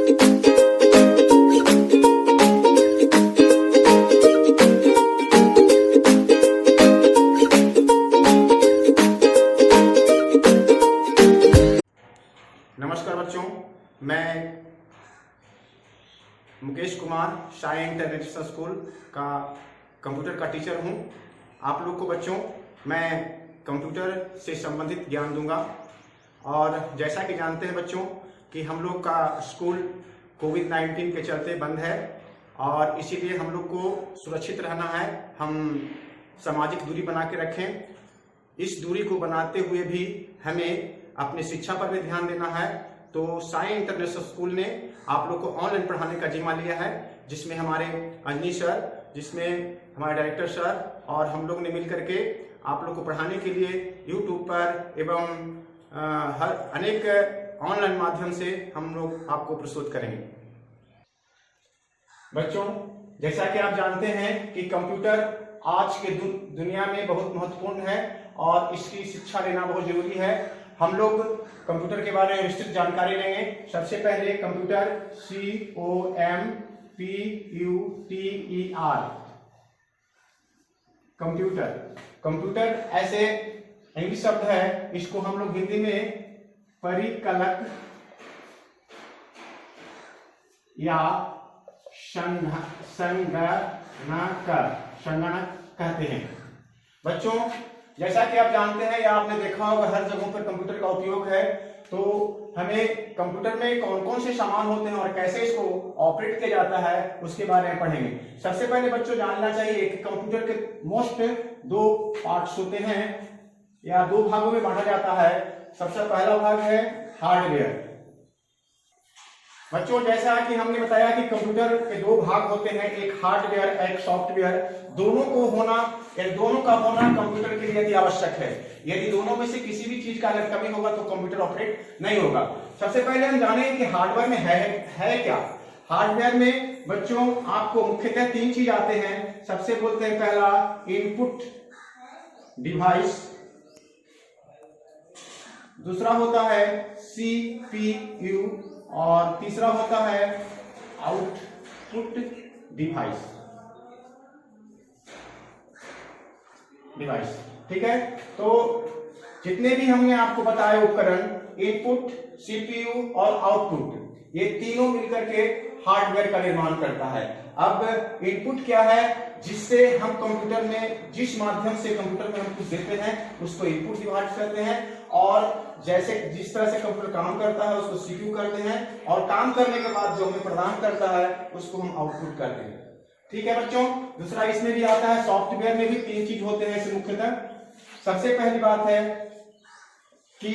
नमस्कार बच्चों, मैं मुकेश कुमार साई इंटरनेशनल स्कूल का कंप्यूटर का टीचर हूं। आप लोग को बच्चों मैं कंप्यूटर से संबंधित ज्ञान दूंगा। और जैसा कि जानते हैं बच्चों कि हम लोग का स्कूल कोविड-19 के चलते बंद है और इसीलिए हम लोग को सुरक्षित रहना है। हम सामाजिक दूरी बना के रखें। इस दूरी को बनाते हुए भी हमें अपनी शिक्षा पर भी ध्यान देना है। तो साई इंटरनेशनल स्कूल ने आप लोग को ऑनलाइन पढ़ाने का जिम्मा लिया है, जिसमें हमारे अंजनी सर, जिसमें हमारे डायरेक्टर सर और हम लोग ने मिलकर के आप लोग को पढ़ाने के लिए यूट्यूब पर एवं हर अनेक ऑनलाइन माध्यम से हम लोग आपको प्रस्तुत करेंगे। बच्चों, जैसा कि आप जानते हैं कि कंप्यूटर आज के दुनिया में बहुत महत्वपूर्ण है और इसकी शिक्षा लेना बहुत जरूरी है। हम लोग कंप्यूटर के बारे में विस्तृत जानकारी लेंगे। सबसे पहले कंप्यूटर COMPUTER, कंप्यूटर। कंप्यूटर ऐसे इंग्लिश शब्द है, इसको हम लोग हिंदी में परिकलक या संगणक कहते हैं। बच्चों, जैसा कि आप जानते हैं या आपने देखा होगा हर जगहों पर कंप्यूटर का उपयोग है। तो हमें कंप्यूटर में कौन कौन से सामान होते हैं और कैसे इसको ऑपरेट किया जाता है उसके बारे में पढ़ेंगे। सबसे पहले बच्चों जानना चाहिए कि कंप्यूटर के मोस्ट 2 पार्ट्स होते हैं या 2 भागों में बांटा जाता है। सबसे पहला भाग है हार्डवेयर। बच्चों, जैसा कि हमने बताया कि कंप्यूटर के 2 भाग होते हैं, एक हार्डवेयर एक सॉफ्टवेयर। दोनों का होना कंप्यूटर के लिए अति आवश्यक है। यदि दोनों में से किसी भी चीज का अगर कमी होगा तो कंप्यूटर ऑपरेट नहीं होगा। सबसे पहले हम जाने कि हार्डवेयर में है क्या। हार्डवेयर में बच्चों आपको मुख्यतः 3 चीज आते हैं। सबसे बोलते हैं पहला इनपुट डिवाइस, दूसरा होता है CPU और तीसरा होता है आउटपुट डिवाइस। ठीक है, तो जितने भी हमने आपको बताए उपकरण, इनपुट, CPU और आउटपुट, ये तीनों मिलकर के हार्डवेयर का निर्माण करता है। अब इनपुट क्या है? जिससे हम कंप्यूटर में जिस माध्यम से कंप्यूटर में हम कुछ देते हैं उसको इनपुट डिवाइस कहते हैं, और जिस तरह से कंप्यूटर काम करता है उसको CPU कहते हैं, और काम करने के बाद जो हमें प्रदान करता है उसको हम आउटपुट कहते हैं। ठीक है बच्चों, दूसरा इसमें भी आता है, सॉफ्टवेयर में भी 3 चीज होते हैं इसे मुख्यतः। सबसे पहली बात है कि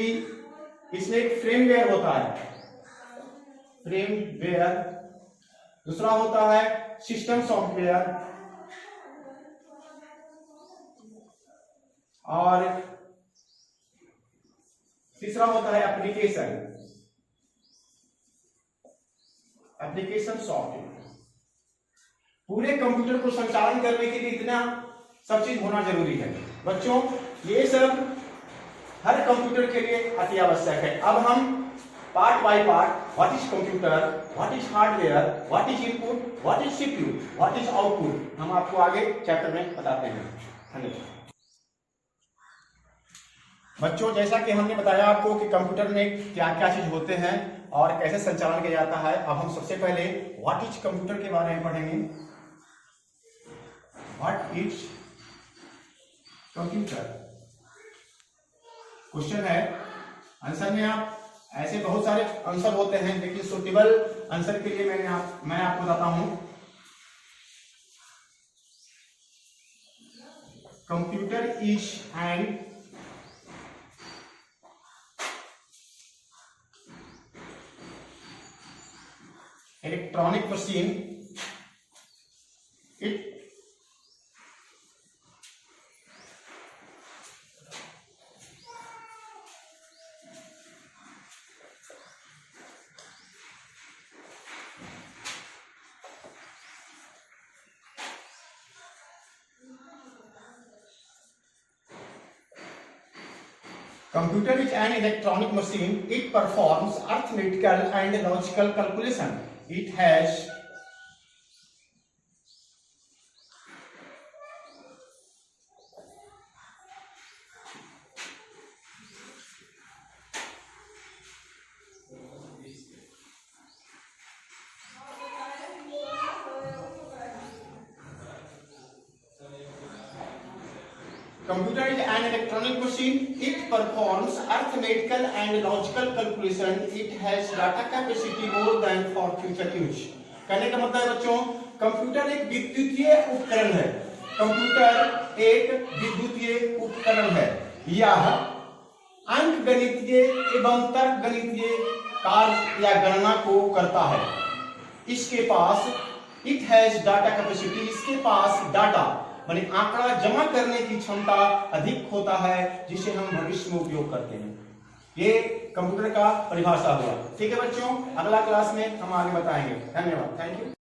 इसमें एक फ्रेमवेयर होता है, फ्रेमवेयर। दूसरा होता है सिस्टम सॉफ्टवेयर और तीसरा होता है एप्लीकेशन सॉफ्टवेयर। पूरे कंप्यूटर को संचालन करने के लिए इतना सब चीज होना जरूरी है। बच्चों, ये सब हर कंप्यूटर के लिए अति आवश्यक है। अब हम part by part, what is computer, what is hardware, what is input, what is CPU, what is output, हम आपको आगे चैप्टर में बताते हैं। धन्यवाद। बच्चों, जैसा कि हमने बताया आपको कि कंप्यूटर में क्या क्या चीज होते हैं और कैसे संचालन किया जाता है, अब हम सबसे पहले व्हाट इज कंप्यूटर के बारे में पढ़ेंगे। व्हाट इज कंप्यूटर, क्वेश्चन है। आंसर में आप ऐसे बहुत सारे आंसर होते हैं, लेकिन सुटेबल आंसर के लिए मैं आपको बताता हूं। Computer is an electronic machine. It Computer is an electronic machine. It performs arithmetical and logical calculation. It has Computer is an electronic machine. It performs arithmetical and logical calculation. It has data capacity more than for future use. कहने का मतलब है बच्चों, computer एक विद्युतीय उपकरण है। Computer एक विद्युतीय उपकरण है। यह अंकगणितीय एवं तर्कगणितीय कार्य या गणना को करता है। इसके पास इट हैज डाटा कैपेसिटी, इसके पास डाटा माने आंकड़ा जमा करने की क्षमता अधिक होता है, जिसे हम भविष्य में उपयोग करते हैं। ये कंप्यूटर का परिभाषा हुआ। ठीक है बच्चों, अगला क्लास में हम आगे बताएंगे। धन्यवाद, थैंक यू।